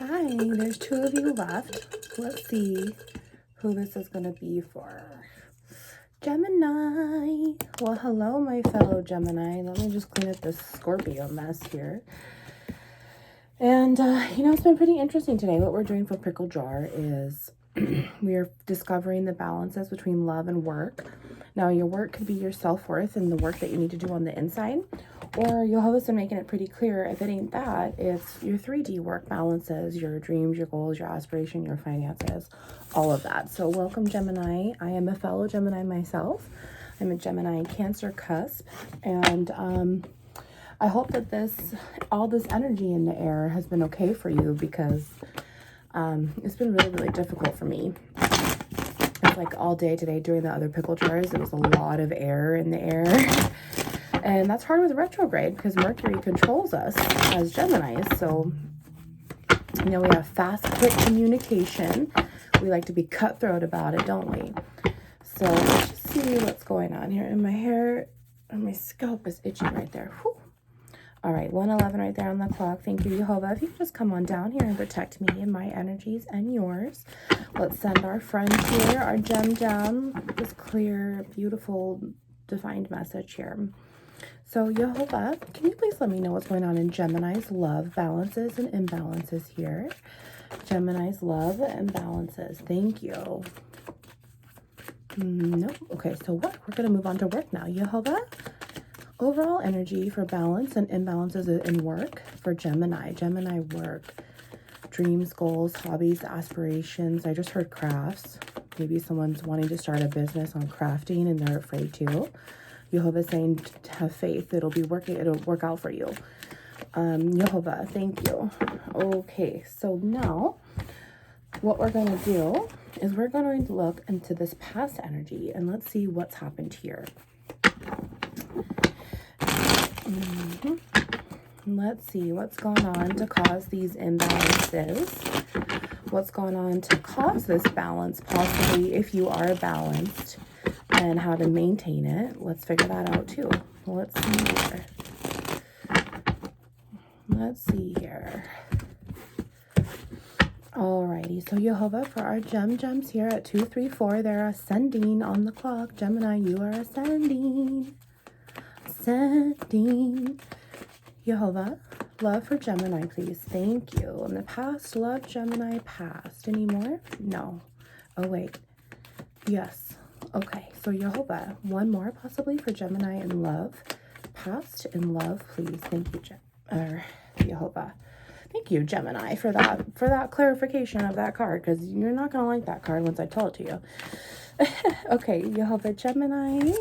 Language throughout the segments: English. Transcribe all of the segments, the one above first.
Hi, there's 2 of you left. Let's see who this is going to be for. Gemini. Well, hello, my fellow Gemini. Let me just clean up this Scorpio mess here. And, it's been pretty interesting today. What we're doing for Pickle Jar is we are discovering the balances between love and work. Now, your work could be your self-worth and the work that you need to do on the inside. Or you'll have been making it pretty clear, if it ain't that, it's your 3D work balances, your dreams, your goals, your aspiration, your finances, all of that. So welcome, Gemini. I am a fellow Gemini myself. I'm a Gemini Cancer cusp. And I hope that all this energy in the air has been okay for you, because it's been really, really difficult for me. It's like all day today doing the other pickle jars, there was a lot of air in the air. And that's hard with retrograde because Mercury controls us as Geminis. So, we have fast, quick communication. We like to be cutthroat about it, don't we? So let's just see what's going on here. And my hair and my scalp is itching right there. Whew. All right, 1:11 right there on the clock. Thank you, Jehovah. If you could just come on down here and protect me and my energies and yours. Let's send our friend here, our gem down, this clear, beautiful, defined message here. So, Jehovah, can you please let me know what's going on in Gemini's love balances and imbalances here? Gemini's love imbalances. Thank you. Nope. Okay, so work. We're going to move on to work now. Jehovah, overall energy for balance and imbalances in work for Gemini. Gemini work. Dreams, goals, hobbies, aspirations. I just heard crafts. Maybe someone's wanting to start a business on crafting and they're afraid to. Jehovah saying, have faith. It'll work out for you. Jehovah, thank you. Okay, so now what we're going to do is we're going to look into this past energy and let's see what's happened here. Let's see what's gone on to cause these imbalances. What's gone on to cause this balance, possibly if you are balanced, and how to maintain it. Let's figure that out too. Let's see here. Alrighty, so Jehovah, for our gems here at 234, they're ascending on the clock. Gemini, you are ascending. Jehovah, love for Gemini, please. Thank you. In the past, love Gemini past. Any more? No. Oh, wait. Yes. Okay, so Jehovah, one more possibly for Gemini in love. Past in love, please. Thank you, Jehovah. Thank you, Gemini, for that clarification of that card, because you're not going to like that card once I tell it to you. Okay, Jehovah, Gemini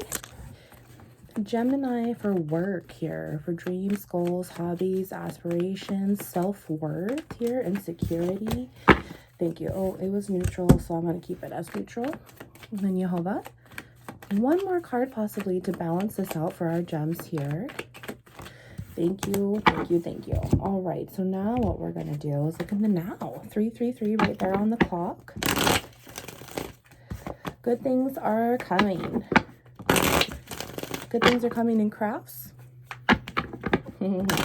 for work here, for dreams, goals, hobbies, aspirations, self-worth here, insecurity. Thank you. Oh, it was neutral, so I'm going to keep it as neutral. And then Jehovah, one more card possibly to balance this out for our gems here. Thank you. All right, so now what we're going to do is look in the now. 333 right there on the clock. Good things are coming. Good things are coming in crafts. Let's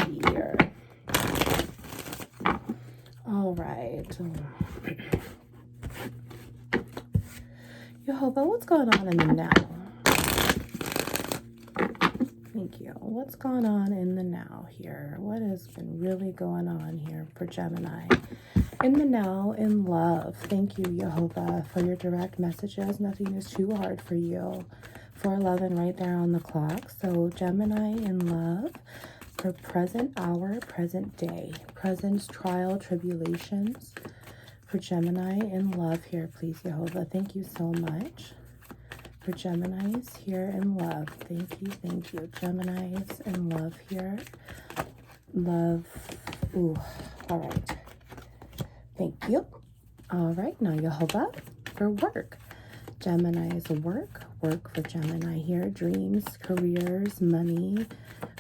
see here. All right. Jehovah, what's going on in the now? Thank you. What's going on in the now here? What has been really going on here for Gemini? In the now, in love. Thank you, Jehovah, for your direct messages. Nothing is too hard for you. 4:11 right there on the clock. So Gemini in love for present hour, present day. Present trial, tribulations. For Gemini in love here, please, Jehovah. Thank you so much. For Geminis here in love. Thank you. Geminis in love here. Love. Ooh, all right. Thank you. All right, now Jehovah for work. Gemini's work for Gemini here. Dreams, careers, money,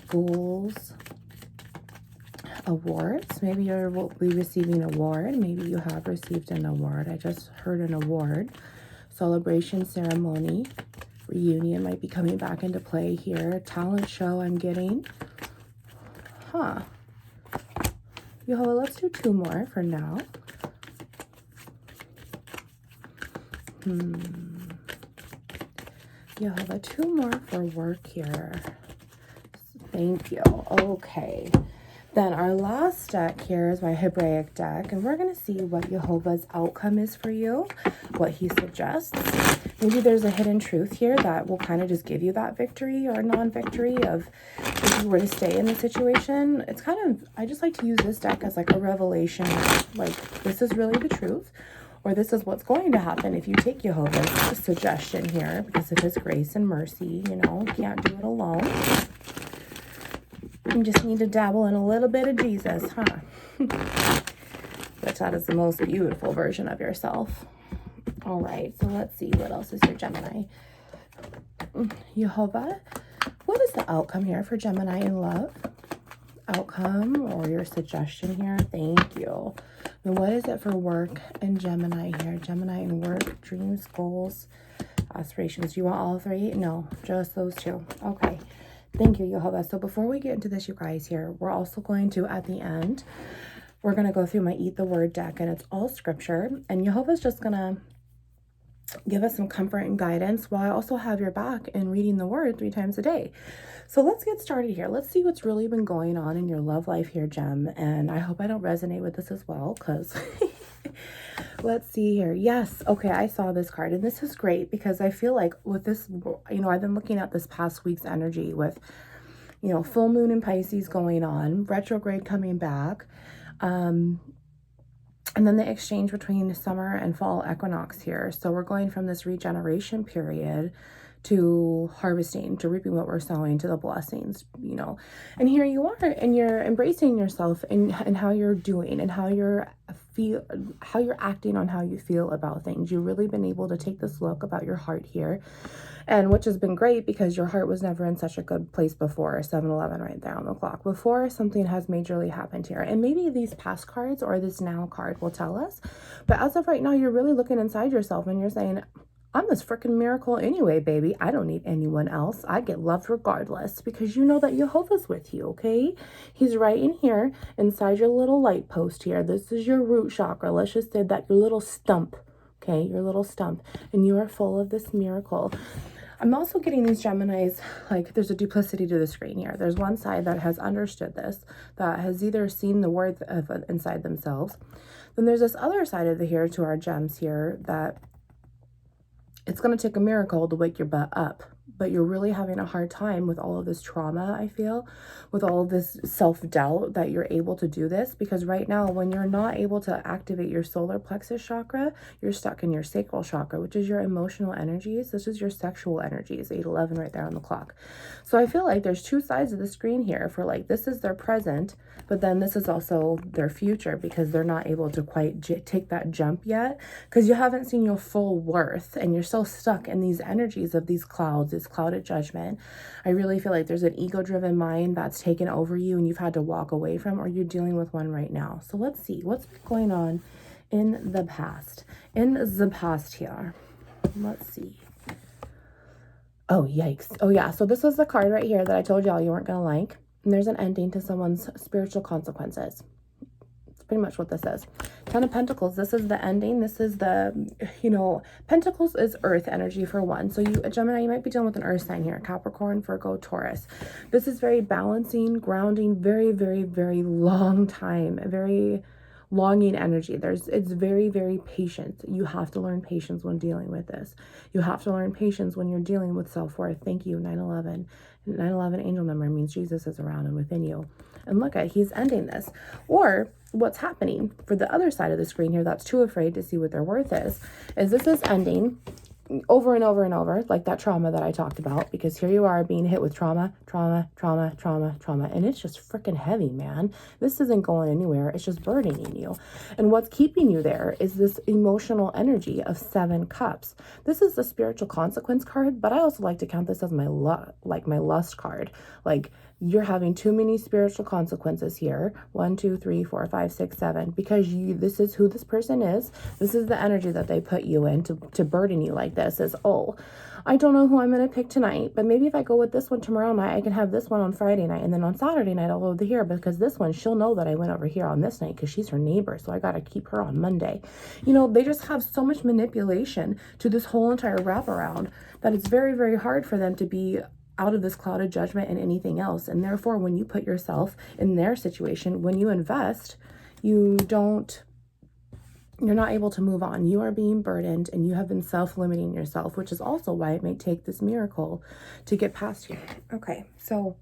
goals, awards. Maybe you will be receiving an award. Maybe you have received an award. I just heard an award. Celebration, ceremony, reunion might be coming back into play here. Talent show I'm getting. Yehovah, let's do 2 more for now. Yehovah, 2 more for work here. Thank you. Okay. Then our last deck here is my Hebraic deck, and we're going to see what Yehovah's outcome is for you, what he suggests. Maybe there's a hidden truth here that will kind of just give you that victory or non-victory of if you were to stay in the situation. It's kind of, I just like to use this deck as like a revelation, like this is really the truth, or this is what's going to happen if you take Yehovah's suggestion here because of his grace and mercy. You know, you can't do it alone. You just need to dabble in a little bit of Jesus, huh? Which that is the most beautiful version of yourself. All right, so let's see. What else is your Gemini? Yehovah, what is the outcome here for Gemini in love? Outcome or your suggestion here? Thank you. And what is it for work and Gemini here? Gemini in work, dreams, goals, aspirations. Do you want all 3? No, just those 2. Okay. Thank you, Yehovah. So before we get into this, you guys, here, we're also going to, at the end, we're going to go through my Eat the Word deck, and it's all scripture. And Yehovah's just going to give us some comfort and guidance while I also have your back in reading the Word 3 times a day. So let's get started here. Let's see what's really been going on in your love life here, Gem. And I hope I don't resonate with this as well, because... Let's see here. Yes. Okay. I saw this card, and this is great because I feel like with this, you know, I've been looking at this past week's energy with, you know, full moon in Pisces going on, retrograde coming back, and then the exchange between summer and fall equinox here. So we're going from this regeneration period to harvesting, to reaping what we're sowing, to the blessings, you know. And here you are, and you're embracing yourself and how you're doing and how you're acting on how you feel about things. You've really been able to take this look about your heart here, and which has been great because your heart was never in such a good place before. 7-11 right there on the clock. Before something has majorly happened here. And maybe these past cards or this now card will tell us. But as of right now, you're really looking inside yourself and you're saying, I'm this freaking miracle anyway, baby. I don't need anyone else. I get loved regardless because you know that Yehovah's with you, okay? He's right in here inside your little light post here. This is your root chakra. Let's just say that your little stump, okay? Your little stump. And you are full of this miracle. I'm also getting these Geminis, like there's a duplicity to the screen here. There's one side that has understood this, that has either seen the worth of inside themselves. Then there's this other side of the here to our gems here that it's going to take a miracle to wake your butt up, but you're really having a hard time with all of this trauma, I feel, with all of this self-doubt that you're able to do this, because right now when you're not able to activate your solar plexus chakra, you're stuck in your sacral chakra, which is your emotional energies. This is your sexual energies, 8-11 right there on the clock. So I feel like there's 2 sides of the screen here for like, this is their present, but then this is also their future because they're not able to quite take that jump yet because you haven't seen your full worth and you're so stuck in these energies of these clouds, this clouded judgment. I really feel like there's an ego-driven mind that's taken over you and you've had to walk away from, or you're dealing with one right now. So let's see what's going on in the past. In the past here. Let's see. Oh, yikes. Oh, yeah. So this was the card right here that I told y'all you weren't going to like. And there's an ending to someone's spiritual consequences. It's pretty much what this is. 10 of Pentacles. This is the ending. This is the, you know, Pentacles is earth energy for one. So you, Gemini, you might be dealing with an earth sign here. Capricorn, Virgo, Taurus. This is very balancing, grounding, very, very, very long time. Very longing energy. It's very, very patient. You have to learn patience when dealing with this. You have to learn patience when you're dealing with self-worth. Thank you, 9/11. 9/11 angel number means Jesus is around and within you. And look at, he's ending this. Or what's happening for the other side of the screen here that's too afraid to see what their worth is this is ending over and over and over, like that trauma that I talked about, because here you are being hit with trauma, and it's just freaking heavy, man. This isn't going anywhere. It's just burdening you. And what's keeping you there is this emotional energy of 7 cups. This is the spiritual consequence card, but I also like to count this as my lust card. Like, you're having too many spiritual consequences here. 1, 2, 3, 4, 5, 6, 7. Because this is who this person is. This is the energy that they put you in to burden you like this. Is, oh, I don't know who I'm going to pick tonight, but maybe if I go with this one tomorrow night, I can have this one on Friday night. And then on Saturday night, I'll go over here because this one, she'll know that I went over here on this night because she's her neighbor. So I got to keep her on Monday. You know, they just have so much manipulation to this whole entire wraparound that it's very, very hard for them to be out of this cloud of judgment and anything else. And therefore, when you put yourself in their situation, when you invest, you're not able to move on. You are being burdened and you have been self-limiting yourself, which is also why it may take this miracle to get past you. Okay, so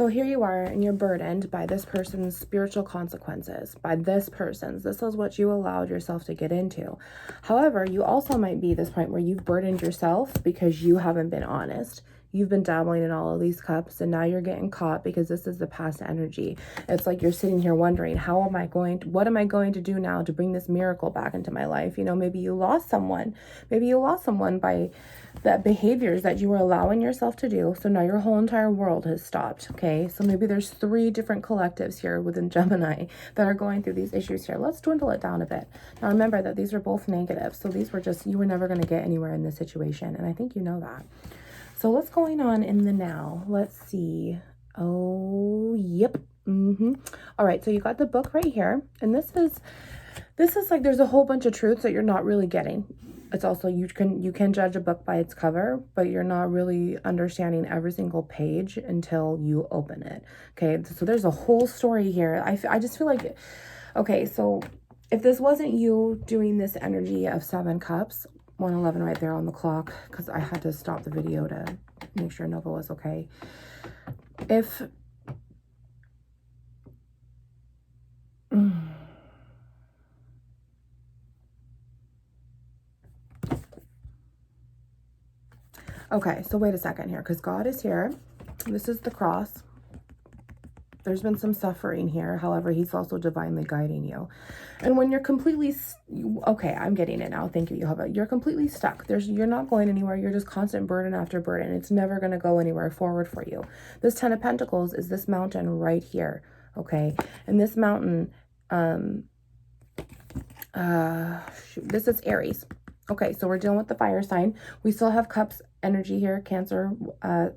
here you are and you're burdened by this person's spiritual consequences, by this person's. This is what you allowed yourself to get into. However, you also might be this point where you've burdened yourself because you haven't been honest. You've been dabbling in all of these cups and now you're getting caught because this is the past energy. It's like you're sitting here wondering, what am I going to do now to bring this miracle back into my life? You know, maybe you lost someone. Maybe you lost someone by the behaviors that you were allowing yourself to do. So now your whole entire world has stopped. Okay. So maybe there's 3 different collectives here within Gemini that are going through these issues here. Let's dwindle it down a bit. Now remember that these are both negative. So these were just, you were never going to get anywhere in this situation. And I think you know that. So what's going on in the now? Let's see. Oh, yep. All right. So you got the book right here. And this is like, there's a whole bunch of truths that you're not really getting. It's also, you can judge a book by its cover, but you're not really understanding every single page until you open it. Okay. So there's a whole story here. I just feel like, okay. So if this wasn't you doing this energy of 7 cups, 1:11 right there on the clock, because I had to stop the video to make sure Nova was okay. Okay, so wait a second here, because God is here. This is the cross. There's been some suffering here. However, he's also divinely guiding you. And when you're completely, okay, I'm getting it now. Thank you, Jehovah. You're completely stuck. You're not going anywhere. You're just constant burden after burden. It's never going to go anywhere forward for you. This 10 of Pentacles is this mountain right here. Okay. And this mountain, this is Aries. Okay, so we're dealing with the fire sign. We still have cups energy here, Cancer,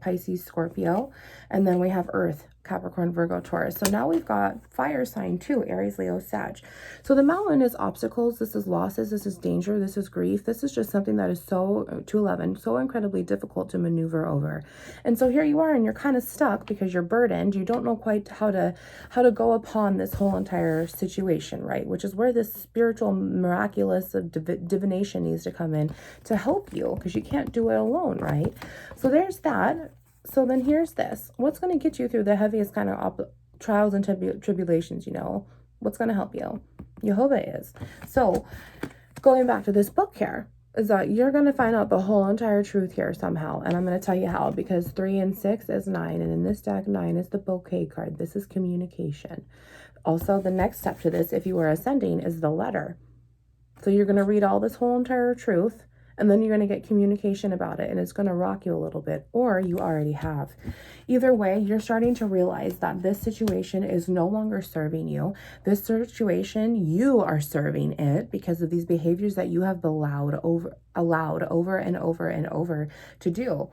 Pisces, Scorpio. And then we have Earth, Capricorn, Virgo, Taurus. So now we've got fire sign too, Aries, Leo, Sag. So the mountain is obstacles. This is losses. This is danger. This is grief. This is just something that is so, 211, so incredibly difficult to maneuver over. And so here you are and you're kind of stuck because you're burdened. You don't know quite how to go upon this whole entire situation, right? Which is where this spiritual miraculous of divination needs to come in to help you, because you can't do it alone, right? So there's that. So then here's this. What's going to get you through the heaviest kind of trials and tribulations, you know? What's going to help you? Jehovah is. So going back to this book here, is that you're going to find out the whole entire truth here somehow. And I'm going to tell you how, because 3 and 6 is 9. And in this deck, 9 is the bouquet card. This is communication. Also, the next step to this, if you are ascending, is the letter. So you're going to read all this whole entire truth. And then you're going to get communication about it, and it's going to rock you a little bit, or you already have. Either way, you're starting to realize that this situation is no longer serving you. This situation, you are serving it because of these behaviors that you have allowed over and over and over to do.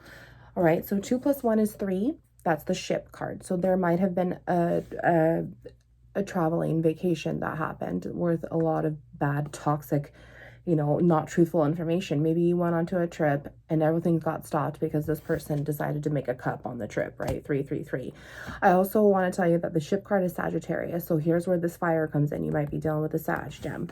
All right, so 2 + 1 is 3. That's the ship card. So there might have been a traveling vacation that happened with a lot of bad, toxic, you know, not truthful information. Maybe you went onto a trip and everything got stopped because this person decided to make a cup on the trip, right? 333. I also want to tell you that the ship card is Sagittarius. So here's where this fire comes in. You might be dealing with a Sag gem.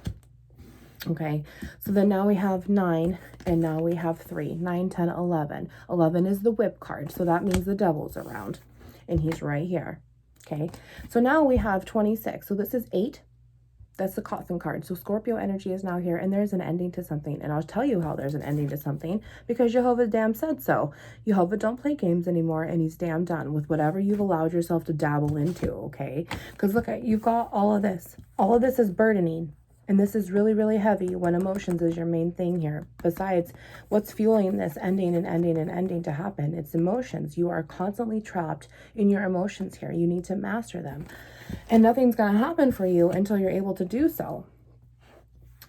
Okay, so then now we have 9 and now we have 3. 9, 10, 11. 11 is the whip card. So that means the devil's around and he's right here. Okay, so now we have 26. So this is 8. That's the Coffin card. So Scorpio energy is now here, and there's an ending to something. And I'll tell you how there's an ending to something, because Jehovah damn said so. Jehovah don't play games anymore, and he's damn done with whatever you've allowed yourself to dabble into, okay? Because look, you've got all of this. All of this is burdening. And this is really, really heavy when emotions is your main thing here. Besides, what's fueling this ending and ending and ending to happen? It's emotions. You are constantly trapped in your emotions here. You need to master them. And nothing's going to happen for you until you're able to do so.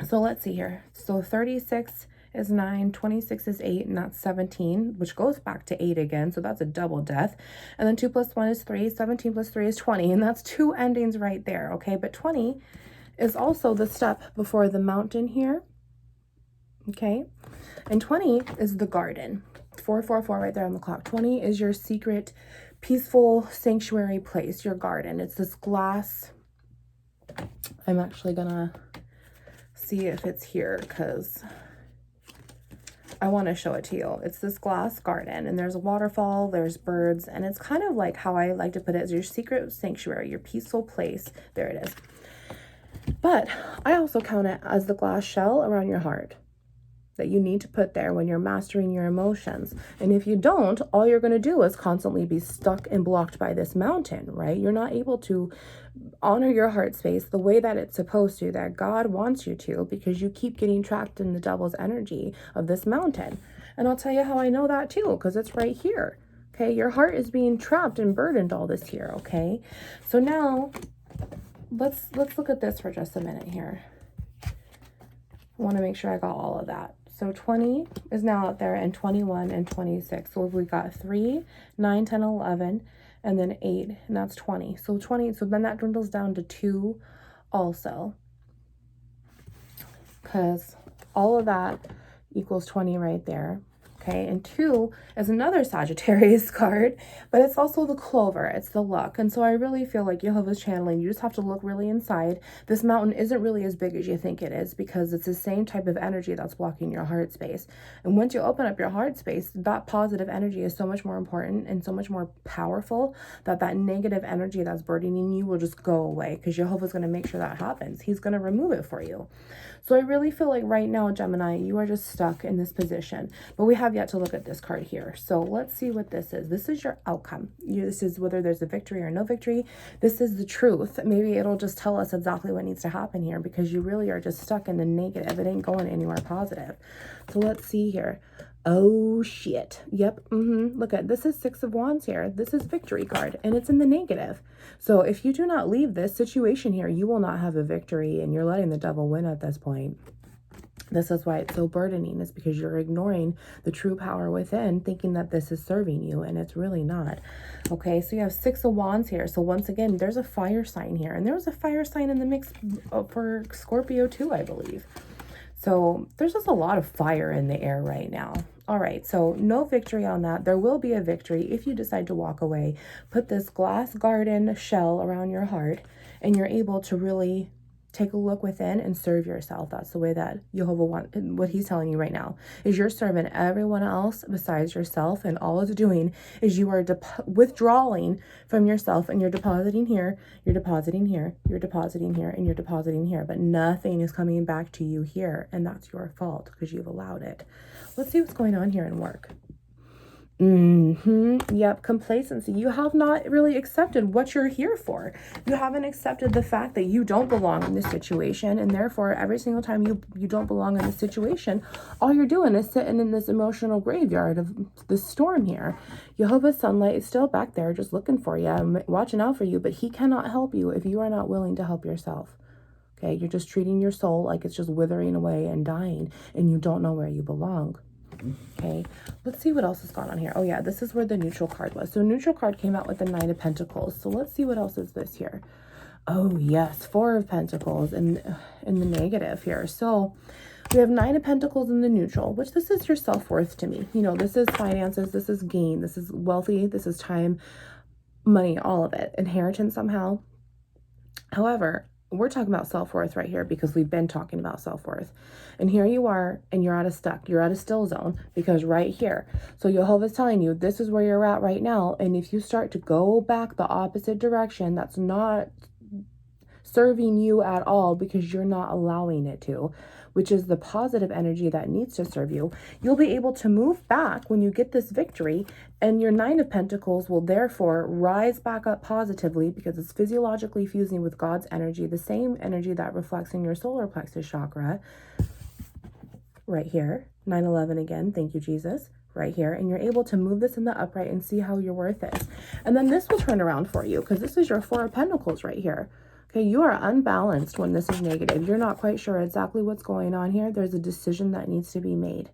So let's see here. So 36 is 9, 26 is 8, and that's 17, which goes back to 8 again. So that's a double death. And then 2 plus 1 is 3, 17 plus 3 is 20, and that's 2 endings right there, okay? But 20 is also the step before the mountain here, okay? And 20 is the garden. 444 right there on the clock. 20 is your secret, peaceful sanctuary place, your garden. It's this glass. I'm actually gonna see if it's here because I want to show it to you. It's this glass garden, and there's a waterfall, there's birds, and it's kind of like how I like to put it as your secret sanctuary, your peaceful place. There it is. But I also count it as the glass shell around your heart that you need to put there when you're mastering your emotions. And if you don't, all you're going to do is constantly be stuck and blocked by this mountain, right? You're not able to honor your heart space the way that it's supposed to, that God wants you to, because you keep getting trapped in the devil's energy of this mountain. And I'll tell you how I know that too, because it's right here. Okay, your heart is being trapped and burdened all this here, okay? So now let's look at this for just a minute here. I want to make sure I got all of that. So 20 is now out there, and 21 and 26. So we got 3, 9, 10, 11, and then 8, and that's 20. So 20, so then that dwindles down to 2 also. Because all of that equals 20 right there. Okay, and 2 is another Sagittarius card, but it's also the clover, it's the luck. And so I really feel like Jehovah's channeling, you just have to look really inside. This mountain isn't really as big as you think it is, because it's the same type of energy that's blocking your heart space. And once you open up your heart space, that positive energy is so much more important and so much more powerful that that negative energy that's burdening you will just go away, because Jehovah's going to make sure that happens. He's going to remove it for you. So I really feel like right now, Gemini, you are just stuck in this position. But we have yet to look at this card here. So let's see what this is. This is your outcome. This is whether there's a victory or no victory. This is the truth. Maybe it'll just tell us exactly what needs to happen here, because you really are just stuck in the negative. It ain't going anywhere positive. So let's see here. Oh shit. Yep. Look at this is 6 of Wands here. This is victory card, and it's in the negative. So if you do not leave this situation here, you will not have a victory, and you're letting the devil win at this point. This is why it's so burdening, is because you're ignoring the true power within, thinking that this is serving you, and it's really not. Okay, so you have 6 of Wands here. So once again, there's a fire sign here, and there was a fire sign in the mix for Scorpio too, I believe. So there's just a lot of fire in the air right now. All right, so no victory on that. There will be a victory if you decide to walk away. Put this glass garden shell around your heart, and you're able to really take a look within and serve yourself. That's the way that Jehovah wants. What he's telling you right now is you're serving everyone else besides yourself, and all it's doing is you are withdrawing from yourself, and you're depositing here, you're depositing here, you're depositing here, and you're depositing here, but nothing is coming back to you here, and that's your fault because you've allowed it. Let's see what's going on here in work. Yep, complacency. You have not really accepted what you're here for. You haven't accepted the fact that you don't belong in this situation, and therefore every single time you don't belong in this situation, all you're doing is sitting in this emotional graveyard of the storm here. Jehovah's sunlight is still back there just looking for you, watching out for you, but he cannot help you if you are not willing to help yourself. Okay, you're just treating your soul like it's just withering away and dying, and you don't know where you belong. Okay, let's see what else has gone on here. Oh yeah, this is where the neutral card was. So neutral card came out with the 9 of Pentacles. So let's see what else is this here. Oh yes, 4 of Pentacles in the negative here. So we have 9 of Pentacles in the neutral, which this is your self-worth to me. You know, this is finances, this is gain, this is wealthy, this is time, money, all of it, inheritance somehow. However, we're talking about self-worth right here because we've been talking about self-worth. And here you are, and you're at a stuck. You're at a still zone because right here. So Jehovah's telling you this is where you're at right now. And if you start to go back the opposite direction, that's not serving you at all because you're not allowing it to, which is the positive energy that needs to serve you. You'll be able to move back when you get this victory, and your Nine of Pentacles will therefore rise back up positively because it's physiologically fusing with God's energy, the same energy that reflects in your solar plexus chakra right here. 9/11 again, thank you, Jesus, right here. And you're able to move this in the upright and see how your worth is. And then this will turn around for you because this is your Four of Pentacles right here. Okay, you are unbalanced when this is negative. You're not quite sure exactly what's going on here. There's a decision that needs to be made.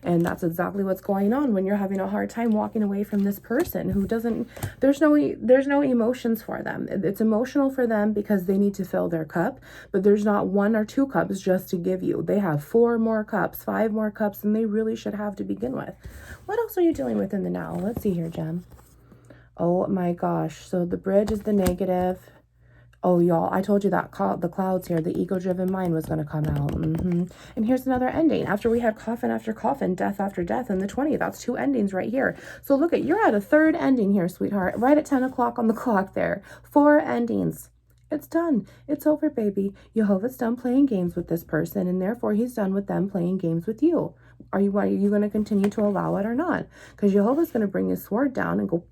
And that's exactly what's going on when you're having a hard time walking away from this person who doesn't, there's no emotions for them. It's emotional for them because they need to fill their cup, but there's not 1 or 2 cups just to give you. They have 4 more cups, 5 more cups than they really should have to begin with. What else are you dealing with in the now? Let's see here, Gem. Oh my gosh. So the bridge is the negative. Oh, y'all, I told you that the clouds here, the ego-driven mind was going to come out. And here's another ending. After we had coffin after coffin, death after death, and the 20, that's 2 endings right here. So look at, you're at a 3rd ending here, sweetheart, right at 10 o'clock on the clock there. 4 endings. It's done. It's over, baby. Jehovah's done playing games with this person, and therefore he's done with them playing games with you. Are you going to continue to allow it or not? Because Jehovah's going to bring his sword down and go,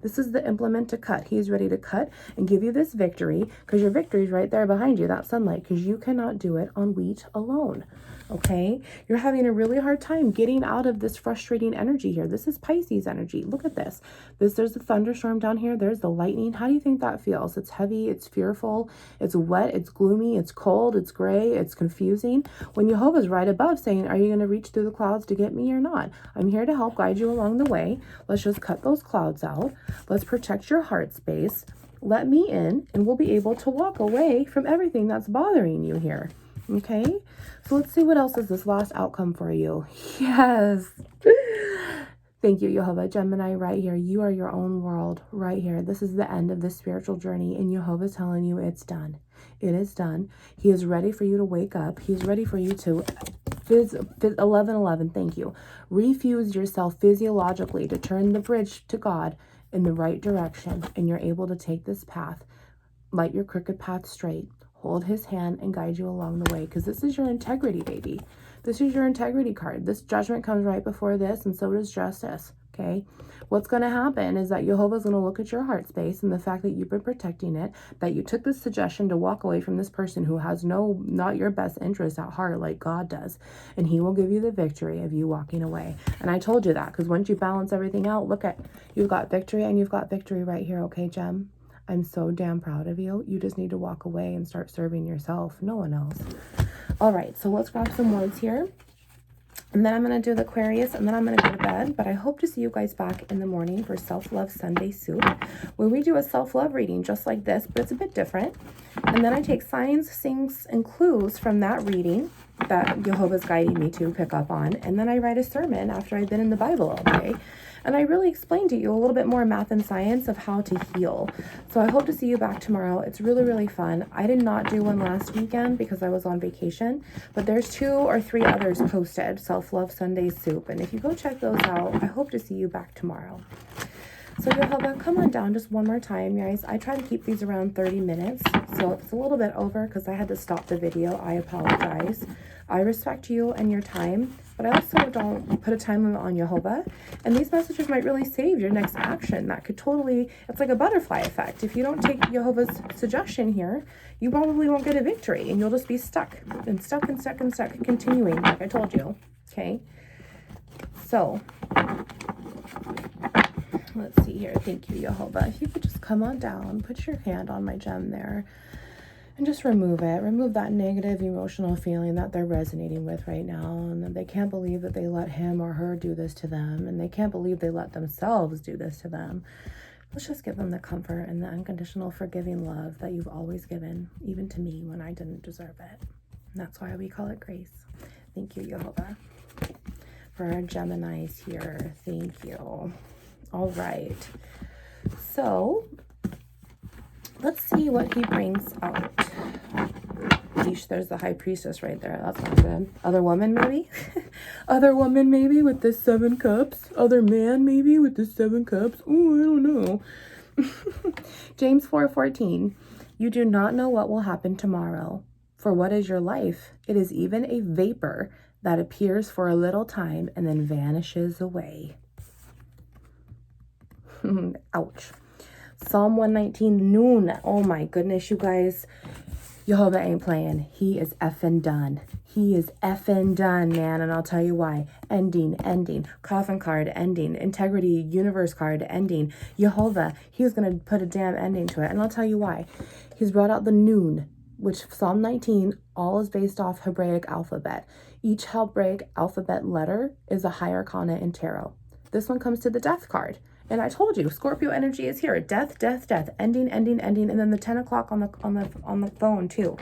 this is the implement to cut. He's ready to cut and give you this victory because your victory is right there behind you, that sunlight, because you cannot do it on wheat alone. Okay, you're having a really hard time getting out of this frustrating energy here. This is Pisces energy. Look at this. There's a thunderstorm down here. There's the lightning. How do you think that feels? It's heavy, it's fearful, it's wet, it's gloomy, it's cold, it's gray, it's confusing. When Jehovah's right above saying, are you going to reach through the clouds to get me or not? I'm here to help guide you along the way. Let's just cut those clouds out. Let's protect your heart space. Let me in, and we'll be able to walk away from everything that's bothering you here. Okay, so let's see what else is this last outcome for you. Yes. Thank you, Jehovah. Gemini, right here. You are your own world right here. This is the end of this spiritual journey, and Jehovah's telling you it's done. It is done. He is ready for you to wake up. He's ready for you to 1111. Thank you. Refuse yourself physiologically to turn the bridge to God in the right direction, and you're able to take this path. Light your crooked path straight. Hold his hand and guide you along the way, because this is your integrity, baby. This is your integrity card. This judgment comes right before this, and so does justice, okay? What's going to happen is that Jehovah's going to look at your heart space and the fact that you've been protecting it, that you took this suggestion to walk away from this person who has not your best interest at heart like God does, and he will give you the victory of you walking away. And I told you that, because once you balance everything out, look at, you've got victory, and you've got victory right here, okay, Gem? I'm so damn proud of you. You just need to walk away and start serving yourself, no one else. All right, so let's grab some words here. And then I'm going to do the Aquarius, and then I'm going to go to bed. But I hope to see you guys back in the morning for Self-Love Sunday Soup, where we do a self-love reading just like this, but it's a bit different. And then I take signs, sings, and clues from that reading that Jehovah's guiding me to pick up on. And then I write a sermon after I've been in the Bible all day. And I really explained to you a little bit more math and science of how to heal. So I hope to see you back tomorrow. It's really, really fun. I did not do one last weekend because I was on vacation, but there's 2 or 3 others posted, Self-Love Sunday Soup. And if you go check those out, I hope to see you back tomorrow. So Jehovah, come on down just one more time, guys. I try to keep these around 30 minutes. So it's a little bit over because I had to stop the video. I apologize. I respect you and your time, but I also don't put a time limit on Jehovah. And these messages might really save your next action. That could totally, it's like a butterfly effect. If you don't take Jehovah's suggestion here, you probably won't get a victory, and you'll just be stuck and stuck and stuck and stuck, continuing like I told you. Okay. So let's see here. Thank you, Jehovah. If you could just come on down, put your hand on my gem there, and just remove it. Remove that negative emotional feeling that they're resonating with right now, and that they can't believe that they let him or her do this to them, and they can't believe they let themselves do this to them. Let's just give them the comfort and the unconditional forgiving love that you've always given, even to me when I didn't deserve it. And that's why we call it grace. Thank you, Jehovah. For our Geminis here, thank you. All right. So let's see what he brings out. Yeesh, there's the High Priestess right there. That's not good. Other woman, maybe? Other woman, maybe, with the 7 cups. Other man, maybe, with the 7 cups. Oh, I don't know. James 4:14. You do not know what will happen tomorrow. For what is your life? It is even a vapor that appears for a little time and then vanishes away. Ouch. Psalm 119, noon. Oh my goodness, you guys. Jehovah ain't playing. He is effing done. He is effing done, man. And I'll tell you why. Ending. Coffin card, ending. Integrity, universe card, ending. Jehovah, he was going to put a damn ending to it. And I'll tell you why. He's brought out the noon, which Psalm 19, all is based off Hebraic alphabet. Each Hebraic alphabet letter is a high arcana in tarot. This one comes to the death card. And I told you, Scorpio energy is here. Death, ending, and then the 10 o'clock on the phone too.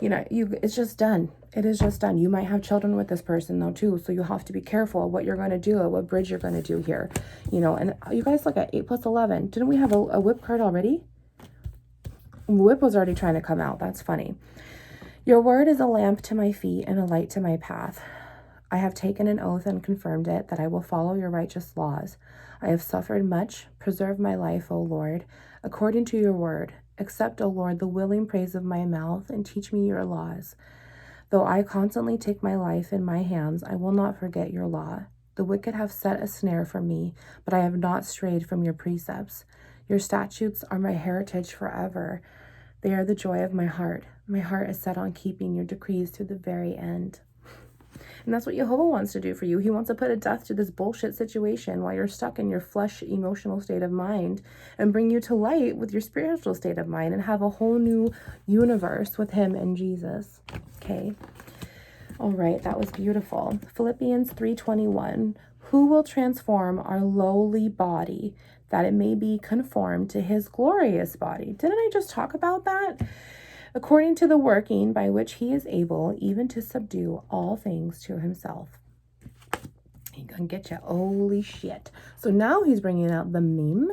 You know, it's just done. It is just done. You might have children with this person though too, so you have to be careful what you're going to do, what bridge you're going to do here. You know, and you guys look at 8 plus 11. Didn't we have a whip card already? Whip was already trying to come out. That's funny. Your word is a lamp to my feet and a light to my path. I have taken an oath and confirmed it that I will follow your righteous laws. I have suffered much. Preserve my life, O Lord, according to your word. Accept, O Lord, the willing praise of my mouth and teach me your laws. Though I constantly take my life in my hands, I will not forget your law. The wicked have set a snare for me, but I have not strayed from your precepts. Your statutes are my heritage forever. They are the joy of my heart. My heart is set on keeping your decrees to the very end. And that's what Jehovah wants to do for you. He wants to put a death to this bullshit situation while you're stuck in your flesh emotional state of mind and bring you to light with your spiritual state of mind and have a whole new universe with him and Jesus. Okay. All right. That was beautiful. Philippians 3:21. Who will transform our lowly body that it may be conformed to his glorious body? Didn't I just talk about that? According to the working by which he is able even to subdue all things to himself. He gonna get you. Holy shit. So now he's bringing out the mem,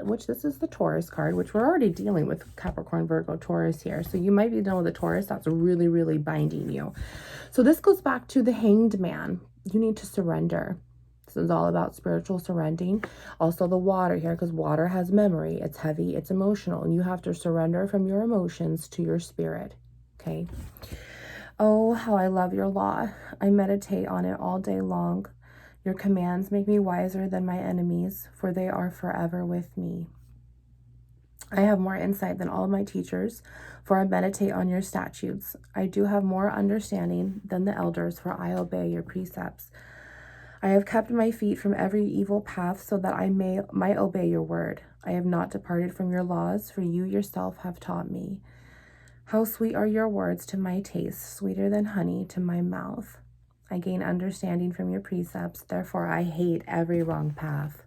which this is the Taurus card, which we're already dealing with Capricorn, Virgo, Taurus here. So you might be dealing with the Taurus that's really, really binding you. So this goes back to the Hanged Man. You need to surrender. This is all about spiritual surrendering. Also the water here, because water has memory. It's heavy, it's emotional, and you have to surrender from your emotions to your spirit. Okay. Oh, how I love your law. I meditate on it all day long. Your commands make me wiser than my enemies, for they are forever with me. I have more insight than all my teachers, for I meditate on your statutes. I do have more understanding than the elders, for I obey your precepts. I have kept my feet from every evil path so that I might obey your word. I have not departed from your laws, for you yourself have taught me. How sweet are your words to my taste, sweeter than honey to my mouth. I gain understanding from your precepts, therefore I hate every wrong path.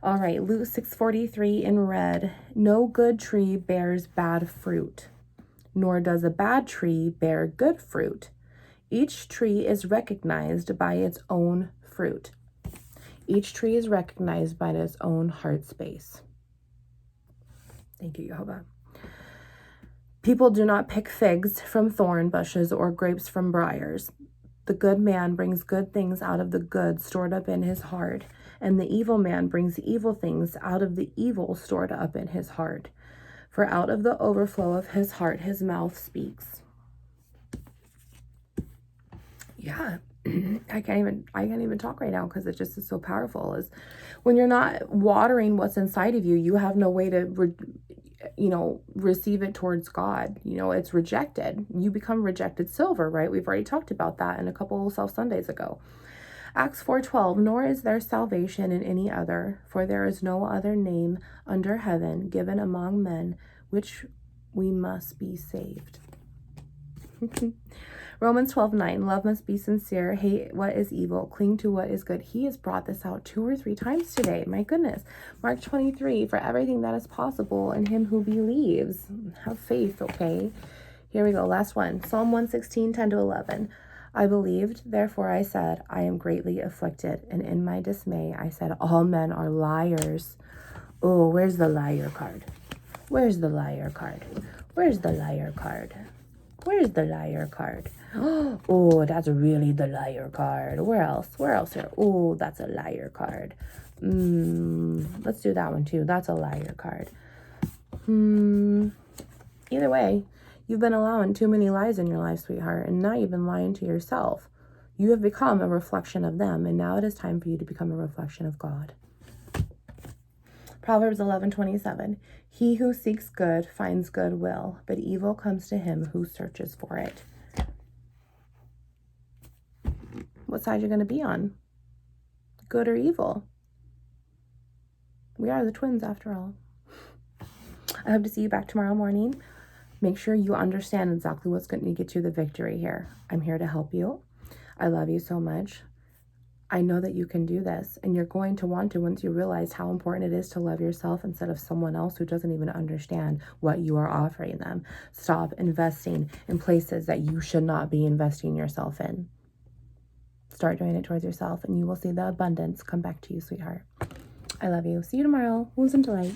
All right, Luke 6:43 in red. No good tree bears bad fruit, nor does a bad tree bear good fruit. Each tree is recognized by its own fruit. Each tree is recognized by its own heart space. Thank you, Jehovah. People do not pick figs from thorn bushes or grapes from briars. The good man brings good things out of the good stored up in his heart, and the evil man brings evil things out of the evil stored up in his heart. For out of the overflow of his heart, his mouth speaks. Yeah, I can't even talk right now because it just is so powerful. Is when you're not watering what's inside of you, you have no way to, receive it towards God. It's rejected. You become rejected silver, right? We've already talked about that in a couple of Self Sundays ago. Acts 4:12, nor is there salvation in any other, for there is no other name under heaven given among men which we must be saved. Romans 12:9, love must be sincere, hate what is evil, cling to what is good. He has brought this out 2 or 3 times today. My goodness. Mark 23, for everything that is possible in him who believes. Have faith, okay? Here we go. Last one. Psalm 116, 10-11. I believed, therefore I said, I am greatly afflicted. And in my dismay, I said, all men are liars. Oh, where's the liar card? Where's the liar card? Where's the liar card? Where's the liar card? Oh, that's really the liar card. Where else? Where else here? Oh, that's a liar card. Let's do that one too. That's a liar card. Either way, you've been allowing too many lies in your life, sweetheart, and now you've been lying to yourself. You have become a reflection of them, and now it is time for you to become a reflection of God. Proverbs 11:27. He who seeks good finds goodwill, but evil comes to him who searches for it. What side you're going to be on? Good or evil? We are the twins after all. I hope to see you back tomorrow morning. Make sure you understand exactly what's going to get you the victory here. I'm here to help you. I love you so much. I know that you can do this, and you're going to want to once you realize how important it is to love yourself instead of someone else who doesn't even understand what you are offering them. Stop investing in places that you should not be investing yourself in. Start doing it towards yourself, and you will see the abundance come back to you, sweetheart. I love you. See you tomorrow. Wounds into light.